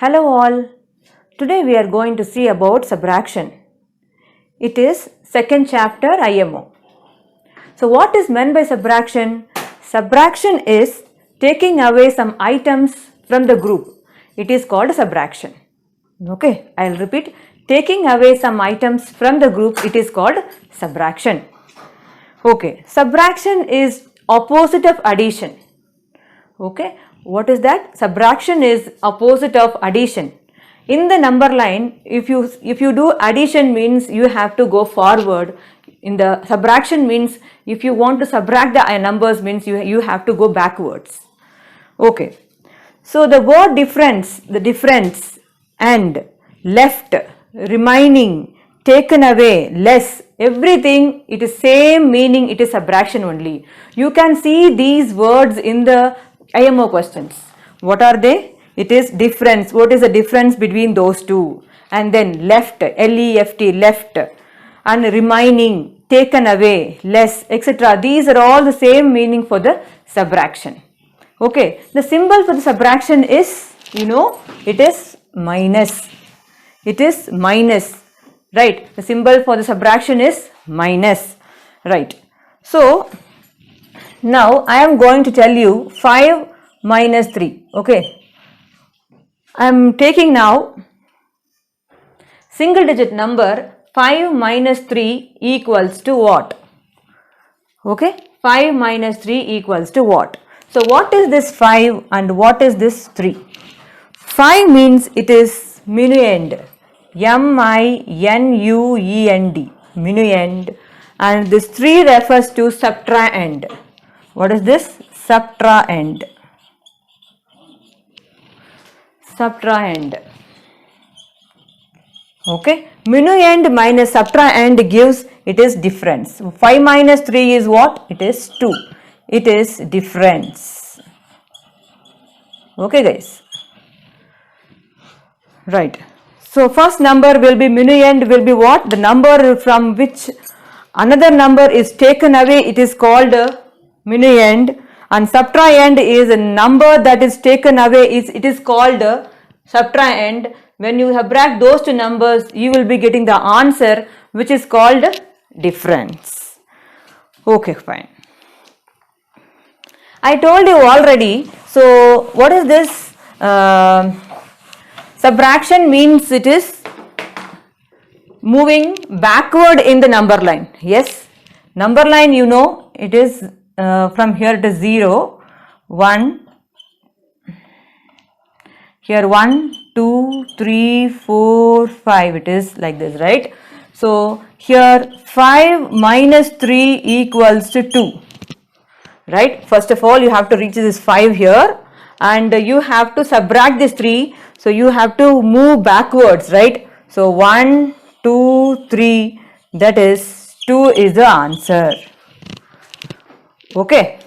Hello all. Today we are going to see about subtraction. It is second chapter IMO. So what is meant by subtraction? Subtraction is taking away some items from the group. It is called subtraction. Okay, I'll repeat. Taking away some items from the group, it is called subtraction. Okay, subtraction is opposite of addition. Okay, what is that? Subtraction is opposite of addition. In the number line, if you do addition means you have to go forward. In the subtraction means if you want to subtract the numbers means you have to go backwards. Okay, so the word difference, the difference and left, remaining, taken away, less, everything it is same meaning, it is subtraction only. You can see these words in the IMO questions. What are they? It is difference. What is the difference between those two? And then left, L-E-F-T, left, and remaining, taken away, less, etc. These are all the same meaning for the subtraction. Okay, the symbol for the subtraction is, it is minus. It is minus, right? The symbol for the subtraction is minus, right? So, now I am going to tell you 5 minus 3, okay? I am taking now single digit number 5 minus 3 equals to what? Okay, 5 minus 3 equals to what? So, what is this 5 and what is this 3? 5 means it is minuend, M-I-N-U-E-N-D, minuend, and this 3 refers to subtrahend. What is this? Subtrahend. Subtrahend. Okay, minuend minus subtrahend gives, it is difference. 5 minus 3 is what? It is 2. It is difference. Okay guys, right. So first number will be minuend, will be what? The number from which another number is taken away, it is called minuend, and subtrahend is a number that is taken away, it is called subtrahend. When you subtract those two numbers, you will be getting the answer which is called difference. Okay, fine. I told you already. So what is this? Subtraction means it is moving backward in the number line. Yes, number line, it is from here it is 0, 1, here 1, 2, 3, 4, 5, it is like this, right? So here 5 minus 3 equals to 2, right? First of all, you have to reach this 5 here and you have to subtract this 3. So you have to move backwards, right? So 1, 2, 3, that is 2 is the answer. Okay.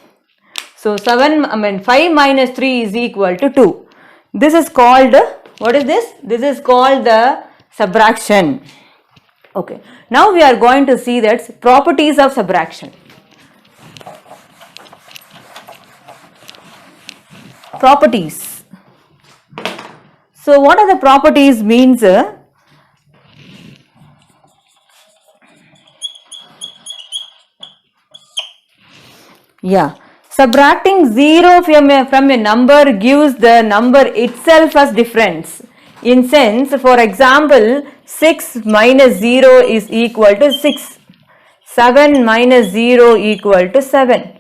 So 5 minus 3 is equal to 2. This is called, what is this? This is called the subtraction. Okay. Now we are going to see that properties of subtraction. Properties. So what are the properties means? Yeah, subtracting 0 from a number gives the number itself as difference. In sense, for example, 6 minus 0 is equal to 6. 7 minus 0 equal to 7.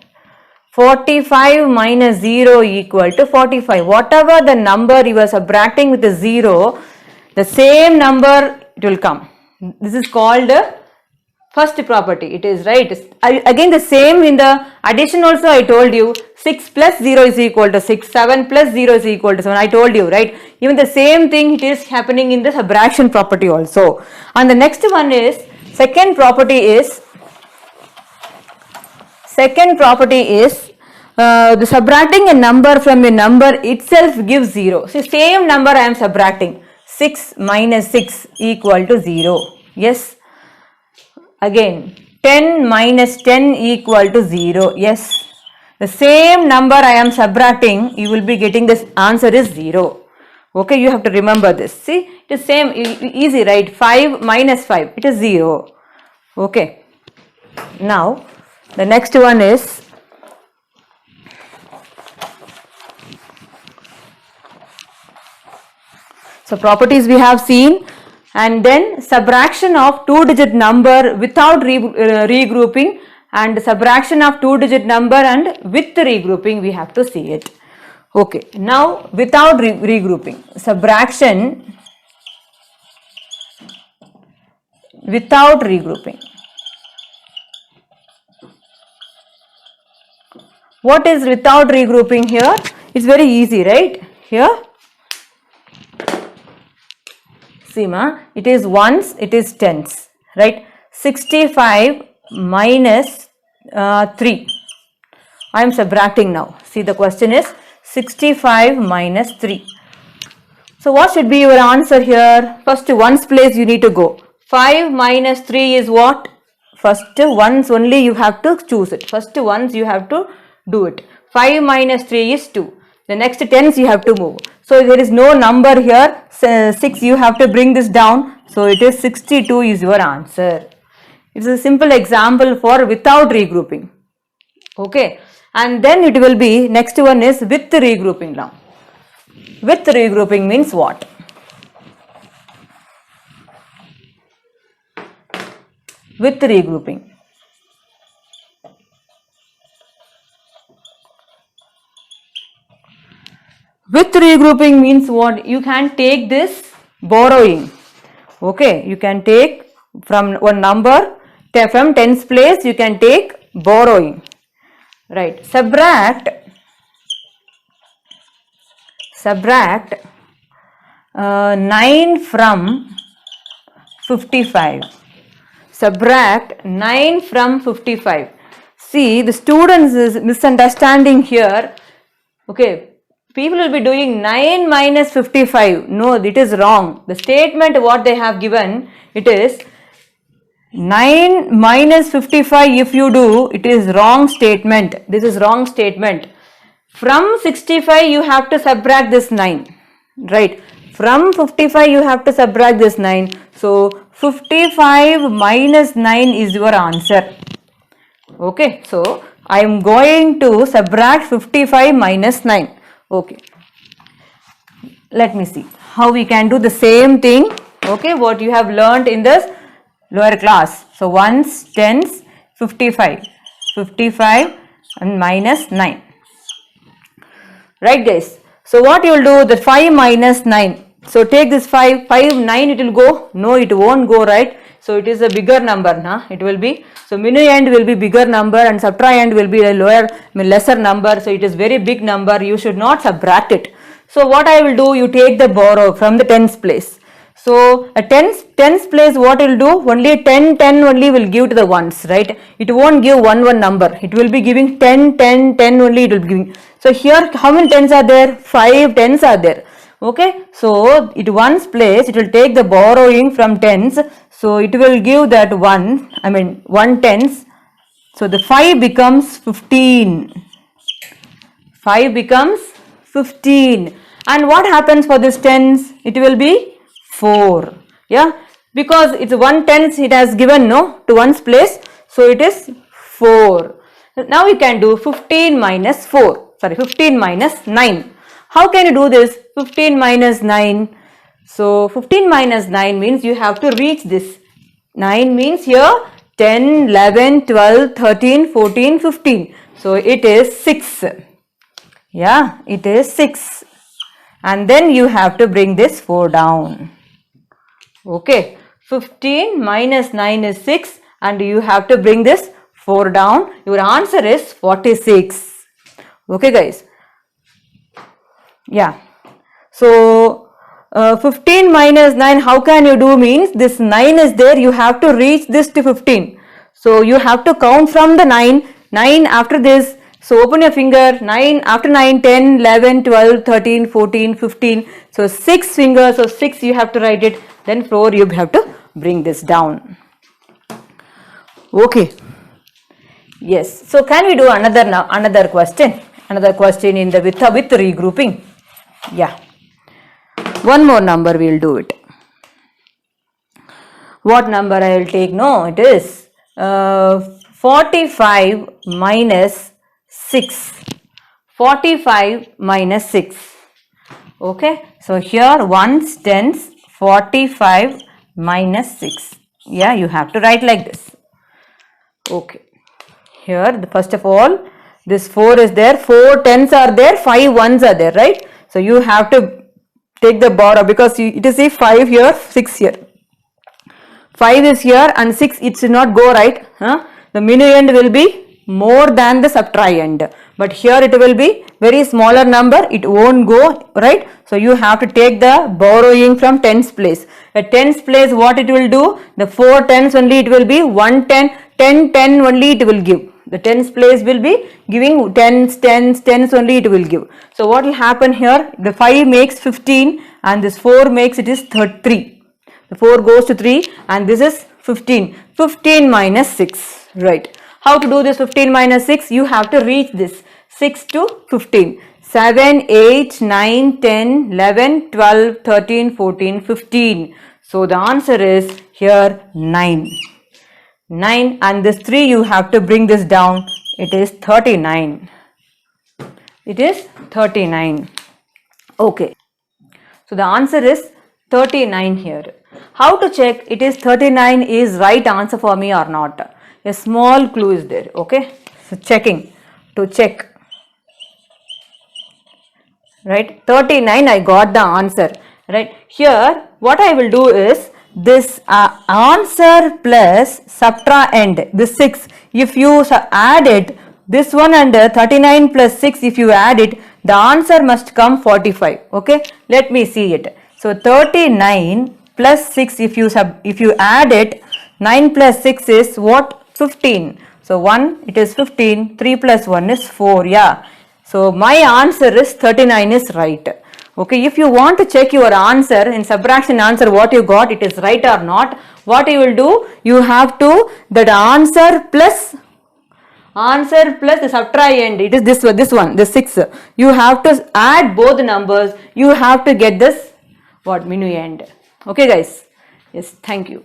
45 minus 0 equal to 45. Whatever the number you are subtracting with the 0, the same number it will come. This is called first property. It is right. Again the same in the addition also I told you. 6 plus 0 is equal to 6. 7 plus 0 is equal to 7. I told you, right? Even the same thing it is happening in the subtraction property also. And the next one is, second property is the subtracting a number from a number itself gives 0. So same number I am subtracting. 6 minus 6 equal to 0. Yes. Again 10 minus 10 equal to 0. Yes. The same number I am subtracting, you will be getting this answer is 0. Okay, you have to remember this. See, it is same, easy, right? 5 minus 5, it is 0. Okay. Now, the next one is so properties we have seen, and then subtraction of 2-digit number without regrouping, and subtraction of 2-digit number and with regrouping we have to see it. Okay, now without regrouping, subtraction without regrouping. What is without regrouping here? It's very easy, right? Here, see ma, it is ones, it is tens, right? 65 minus 3. I am subtracting now. See, the question is 65 minus 3. So what should be your answer here? First ones place you need to go. 5 minus 3 is what? First ones only you have to choose it. First ones you have to do it. 5 minus 3 is 2. The next tens you have to move. So there is no number here. 6 you have to bring this down. So it is 62 is your answer. It's a simple example for without regrouping. Okay. And then it will be, next one is with regrouping now. With regrouping means what? With regrouping. With regrouping means what? You can take this borrowing. Okay, you can take from one number, from tens place you can take borrowing. Right, subtract 9 from 55. Subtract 9 from 55. See, the students is misunderstanding here. Okay, people will be doing 9 minus 55. No, it is wrong. The statement what they have given, it is 9 minus 55. If you do, it is wrong statement. This is wrong statement. From 65 you have to subtract this 9, right? From 55 you have to subtract this 9. So 55 minus 9 is your answer. Okay, so I am going to subtract 55 minus 9. Okay, let me see how we can do the same thing. Okay, what you have learned in this lower class. So ones, tens, 55 and minus 9. Right guys, so what you will do, the 5 minus 9. So take this 5, 9 it will go, no it won't go, right? So it is a bigger number, it will be, so minu end will be bigger number and subtrahend will be a lesser number, so it is very big number, you should not subtract it. So what I will do, you take the borrow from the tens place. So a tens place what it will do, only 10 only will give to the ones, right? It won't give 1 number, it will be giving 10 only it will be giving. So here how many tens are there? 5 tens are there. Okay, so it ones place, it will take the borrowing from tens, so it will give that 1 tens, so the 5 becomes 15. 5 becomes 15. And what happens for this tens? It will be 4. Yeah, because it's 1 tens it has given to ones place, so it is 4. Now we can do 15 minus 9. How can you do this? 15 minus 9. So 15 minus 9 means you have to reach this. 9 means here 10, 11, 12, 13, 14, 15. So it is 6. Yeah, it is 6. And then you have to bring this 4 down. Okay, 15 minus 9 is 6 and you have to bring this 4 down. Your answer is 46. Okay guys. Yeah. So 15 minus 9, how can you do means this 9 is there, you have to reach this to 15. So you have to count from the 9 after this. So open your finger, 9 after 9, 10, 11, 12, 13, 14, 15. So 6 fingers, so 6 you have to write it. Then 4 you have to bring this down. Okay. Yes. So can we do another question? Another question in the with regrouping. Yeah. One more number we will do it. What number I will take? No, it is 45 minus 6. 45 minus 6. Okay, so here ones, tens, 45 minus 6. Yeah, you have to write like this. Okay, here first of all this 4 is there, 4 tens are there, 5 ones are there, right? So you have to take the borrow because it is a 5 here, 6 here. 5 is here and 6 it should not go, right? The minuend will be more than the subtrahend, but here it will be very smaller number, it won't go, right? So you have to take the borrowing from tens place. At tens place what it will do? The 4 tens only it will be 1 10, 10 10 only it will give. The tens place will be giving tens, tens, tens only it will give. So what will happen here? The 5 makes 15 and this 4 makes it is 3. The 4 goes to 3 and this is 15. 15 minus 6, right? How to do this 15 minus 6? You have to reach this 6 to 15. 7, 8, 9, 10, 11, 12, 13, 14, 15. So the answer is here 9. 9 and this 3 you have to bring this down. It is 39. It is 39. Okay. So the answer is 39 here. How to check it is 39 is right answer for me or not? A small clue is there. Okay. So checking to check. Right, 39 I got the answer, right? Here what I will do is this answer plus subtrahend, this 6, if you add it, this one and 39 plus 6 if you add it, the answer must come 45. Okay, let me see it. So 39 plus 6 if you add it, 9 plus 6 is what? 15. So 1 it is 15, 3 plus 1 is 4. Yeah. So my answer is 39 is right. Okay, if you want to check your answer in subtraction answer what you got, it is right or not, what you will do, you have to that answer plus the subtrahend, it is this one, the 6. You have to add both numbers, you have to get this what? Minuend. Okay guys, yes, thank you.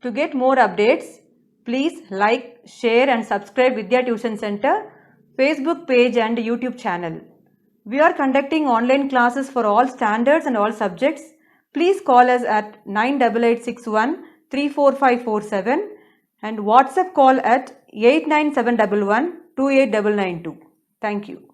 To get more updates, please like, share and subscribe Vidya Tuition Center Facebook page and YouTube channel. We are conducting online classes for all standards and all subjects. Please call us at 98861 34547 and WhatsApp call at 89711 28992. Thank you.